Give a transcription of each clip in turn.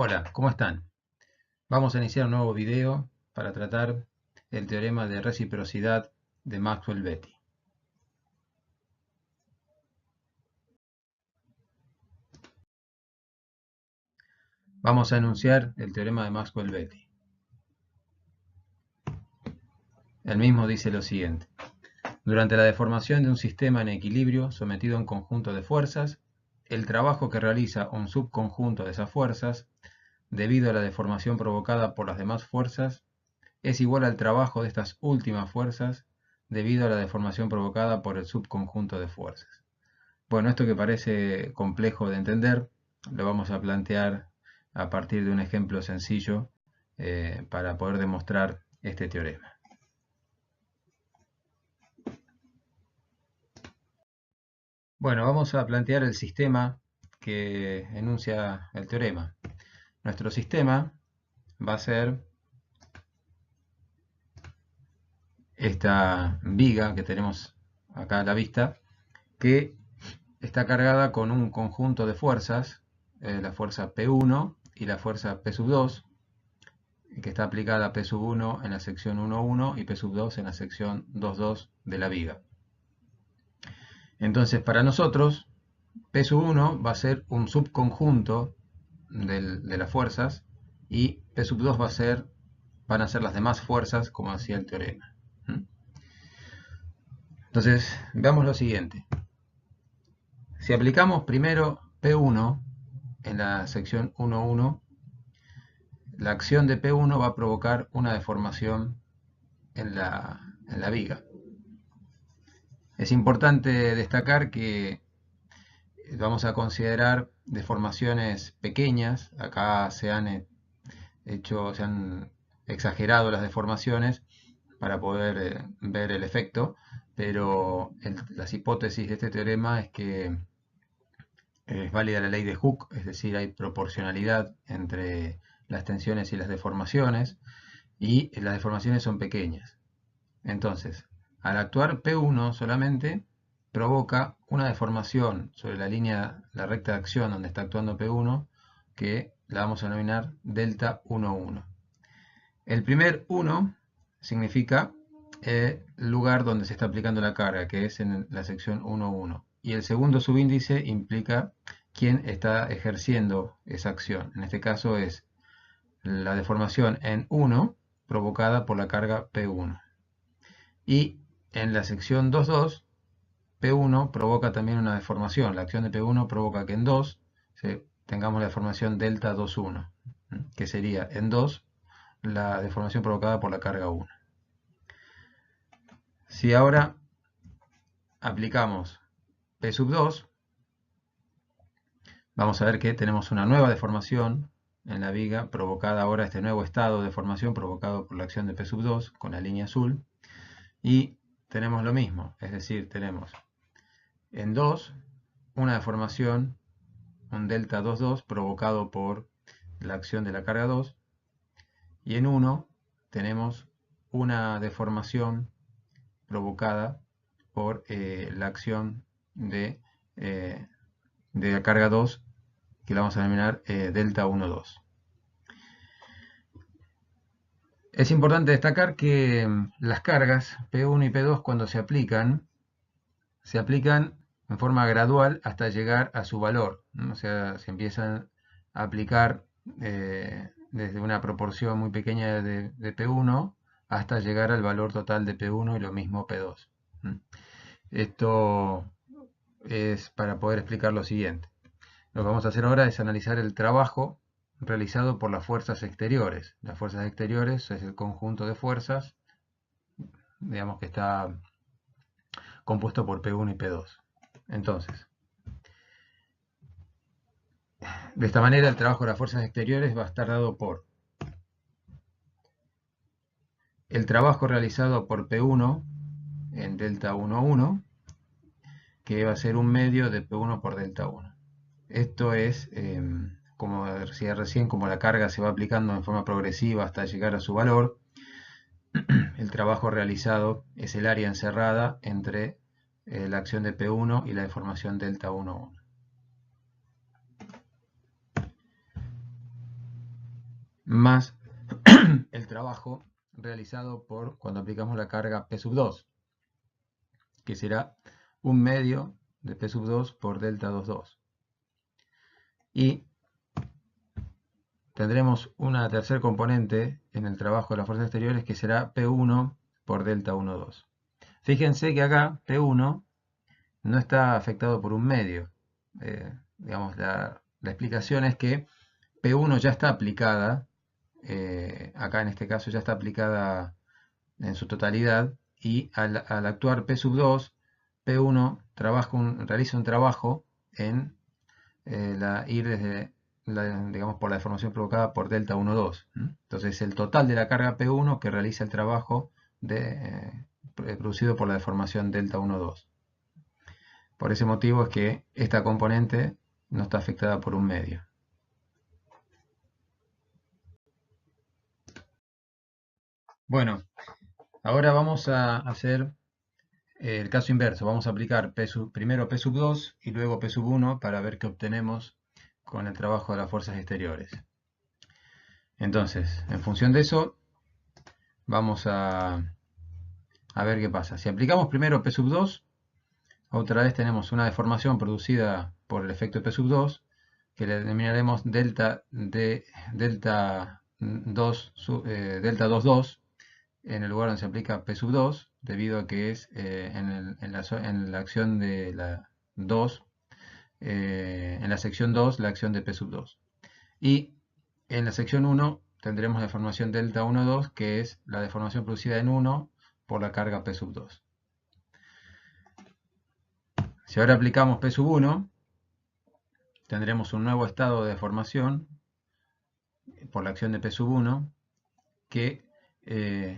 Hola, ¿cómo están? Vamos a iniciar un nuevo video para tratar el teorema de reciprocidad de Maxwell-Betty. Vamos a enunciar el teorema de Maxwell-Betty. El mismo dice lo siguiente. Durante la deformación de un sistema en equilibrio sometido a un conjunto de fuerzas, el trabajo que realiza un subconjunto de esas fuerzas, debido a la deformación provocada por las demás fuerzas, es igual al trabajo de estas últimas fuerzas debido a la deformación provocada por el subconjunto de fuerzas. Bueno, esto que parece complejo de entender, lo vamos a plantear a partir de un ejemplo sencillo para poder demostrar este teorema. Bueno, vamos a plantear el sistema que enuncia el teorema. Nuestro sistema va a ser esta viga que tenemos acá a la vista, que está cargada con un conjunto de fuerzas, la fuerza P1 y la fuerza P2, que está aplicada a P1 en la sección 1,1 y P2 en la sección 2,2 de la viga. Entonces, para nosotros, P1 va a ser un subconjunto de las fuerzas y P2 van a ser las demás fuerzas, como hacía el teorema. Entonces, veamos lo siguiente. Si aplicamos primero P1 en la sección 1,1, la acción de P1 va a provocar una deformación en la viga. Es importante destacar que vamos a considerar deformaciones pequeñas. Acá se han exagerado las deformaciones para poder ver el efecto, pero las hipótesis de este teorema es que es válida la ley de Hooke, es decir, hay proporcionalidad entre las tensiones y las deformaciones, y las deformaciones son pequeñas. Entonces, al actuar P1 solamente, provoca una deformación sobre la recta de acción donde está actuando P1, que la vamos a denominar delta 1,1. El primer 1 significa el lugar donde se está aplicando la carga, que es en la sección 1,1. Y el segundo subíndice implica quién está ejerciendo esa acción. En este caso es la deformación en 1 provocada por la carga P1. Y en la sección 2,2, P1 provoca también una deformación. La acción de P1 provoca que en 2 tengamos la deformación delta 2,1, que sería en 2 la deformación provocada por la carga 1. Si ahora aplicamos P2, vamos a ver que tenemos una nueva deformación en la viga provocada ahora, este nuevo estado de deformación provocado por la acción de P2 con la línea azul. Y tenemos lo mismo, es decir, tenemos en 2 una deformación, un delta 2,2 provocado por la acción de la carga 2, y en 1 tenemos una deformación provocada por la acción de la carga 2, que la vamos a denominar delta 1,2. Es importante destacar que las cargas P1 y P2 cuando se aplican en forma gradual hasta llegar a su valor, ¿no? O sea, se empiezan a aplicar desde una proporción muy pequeña de P1 hasta llegar al valor total de P1 y lo mismo P2. Esto es para poder explicar lo siguiente. Lo que vamos a hacer ahora es analizar el trabajo realizado por las fuerzas exteriores. Las fuerzas exteriores es el conjunto de fuerzas, digamos, que está compuesto por P1 y P2. Entonces, de esta manera el trabajo de las fuerzas exteriores va a estar dado por el trabajo realizado por P1 en delta 1,1, que va a ser un medio de P1 por delta 1. Esto es, como decía recién, como la carga se va aplicando en forma progresiva hasta llegar a su valor, el trabajo realizado es el área encerrada entre la acción de P1 y la deformación delta 1,1. más el trabajo realizado por cuando aplicamos la carga P sub 2, que será 1/2 de P sub 2 por delta 22. Y tendremos una tercer componente en el trabajo de las fuerzas exteriores que será P1 por delta 12. Fíjense que acá P1 no está afectado por 1/2. Digamos, la explicación es que P1 ya está aplicada, acá en este caso ya está aplicada en su totalidad, y al actuar P sub 2, P1 realiza un trabajo en ir desde, digamos, por la deformación provocada por delta 12. Entonces el total de la carga P1 que realiza el trabajo producido por la deformación delta 12. Por ese motivo es que esta componente no está afectada por 1/2. Bueno, ahora vamos a hacer el caso inverso. Vamos a aplicar primero P sub 2 y luego P sub 1 para ver qué obtenemos con el trabajo de las fuerzas exteriores. Entonces, en función de eso, vamos a ver qué pasa. Si aplicamos primero P sub 2, otra vez tenemos una deformación producida por el efecto P sub 2, que le denominaremos delta 22 en el lugar donde se aplica P sub 2, debido a que es en la acción de la 2, en la sección 2, la acción de P sub 2. Y en la sección 1 tendremos la deformación delta 12, que es la deformación producida en 1 por la carga P sub 2. Si ahora aplicamos P sub 1, tendremos un nuevo estado de deformación por la acción de P sub 1, que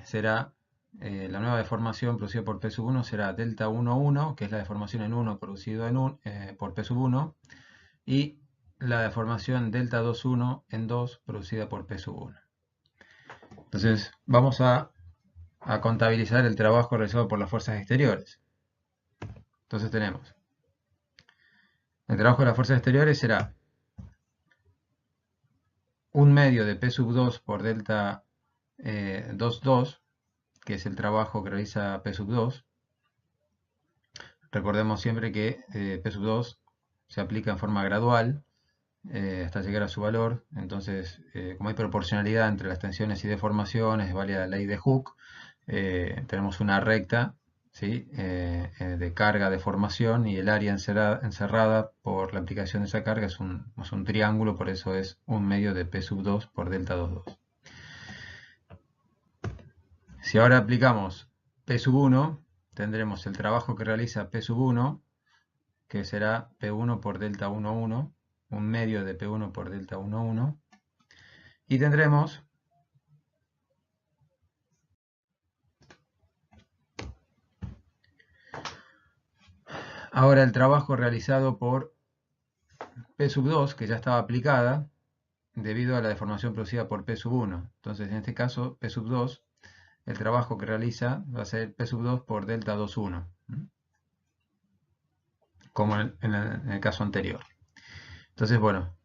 será la nueva deformación producida por P sub 1 será delta 11, que es la deformación en 1 producido por P sub 1, y la deformación delta 21 en 2 producida por P sub 1. Entonces vamos a contabilizar el trabajo realizado por las fuerzas exteriores. Entonces tenemos el trabajo de las fuerzas exteriores será 1/2 de P sub 2 por delta 22, que es el trabajo que realiza P sub 2. Recordemos siempre que P sub 2 se aplica en forma gradual hasta llegar a su valor. Entonces, como hay proporcionalidad entre las tensiones y deformaciones, vale la ley de Hooke, tenemos una recta, ¿sí? De carga-deformación, y el área encerrada por la aplicación de esa carga es un triángulo, por eso es 1/2 de P sub 2 por delta 22. Si ahora aplicamos P sub 1, tendremos el trabajo que realiza P sub 1, que será P1 por delta 11, 1/2 de P1 por delta 11, y tendremos ahora el trabajo realizado por P sub 2, que ya estaba aplicada debido a la deformación producida por P sub 1. Entonces, en este caso, P sub 2, el trabajo que realiza va a ser P sub 2 por delta 21, como en el caso anterior. Entonces, bueno,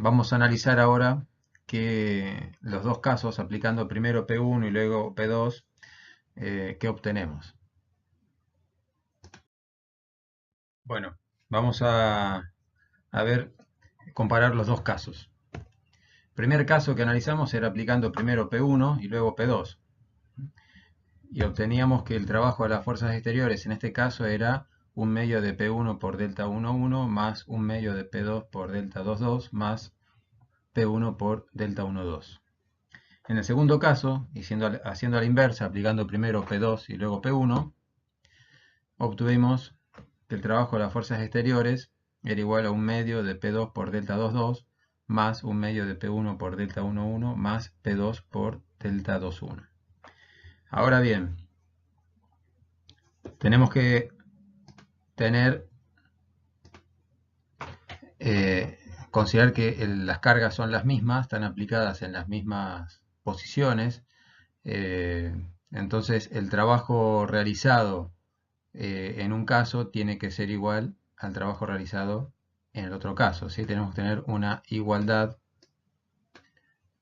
vamos a analizar ahora que los dos casos, aplicando primero P1 y luego P2, ¿qué obtenemos? Bueno, vamos a comparar los dos casos. El primer caso que analizamos era aplicando primero P1 y luego P2. Y obteníamos que el trabajo de las fuerzas exteriores en este caso era 1/2 de P1 por delta 11 más 1/2 de P2 por delta 22 más P1 por delta 12. En el segundo caso, haciendo a la inversa, aplicando primero P2 y luego P1, obtuvimos que el trabajo de las fuerzas exteriores era igual a 1/2 de P2 por delta 22 más 1/2 de P1 por delta 11 más P2 por delta 21. Ahora bien, tenemos que considerar que las cargas son las mismas, están aplicadas en las mismas posiciones. Entonces el trabajo realizado en un caso tiene que ser igual al trabajo realizado en el otro caso, ¿sí? Tenemos que tener una igualdad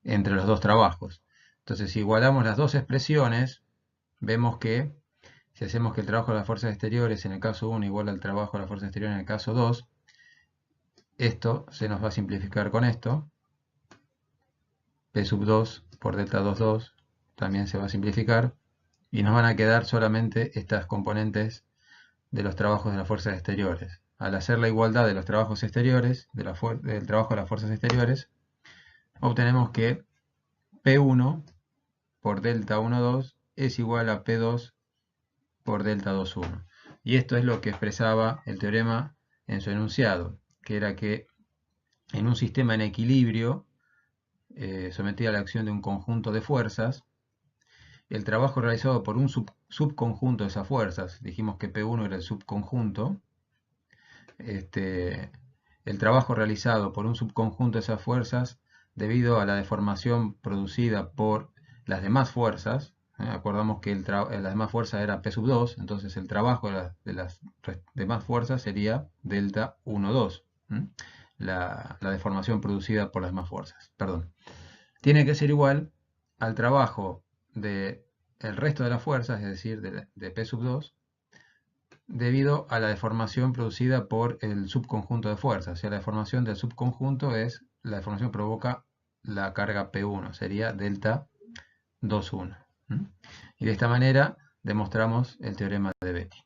entre los dos trabajos. Entonces, si igualamos las dos expresiones, vemos que si hacemos que el trabajo de las fuerzas exteriores en el caso 1 igual al trabajo de las fuerzas exteriores en el caso 2, esto se nos va a simplificar con esto. P sub 2 por delta 2 también se va a simplificar. Y nos van a quedar solamente estas componentes de los trabajos de las fuerzas exteriores. Al hacer la igualdad de los trabajos exteriores, del trabajo de las fuerzas exteriores, obtenemos que P1 por delta 1,2 es igual a P2 por delta 2,1. Y esto es lo que expresaba el teorema en su enunciado, que era que en un sistema en equilibrio, sometido a la acción de un conjunto de fuerzas, el trabajo realizado por un subconjunto de esas fuerzas, dijimos que P1 era el subconjunto, el trabajo realizado por un subconjunto de esas fuerzas, debido a la deformación producida por las demás fuerzas, acordamos que la demás fuerza era P sub 2, entonces el trabajo de las demás fuerzas sería delta 1,2, la deformación producida por las demás fuerzas, perdón. Tiene que ser igual al trabajo del resto de las fuerzas, es decir, de P sub 2, debido a la deformación producida por el subconjunto de fuerzas. O sea, la deformación del subconjunto es la deformación que provoca la carga P1, sería delta 2,1. Y de esta manera demostramos el teorema de Betti.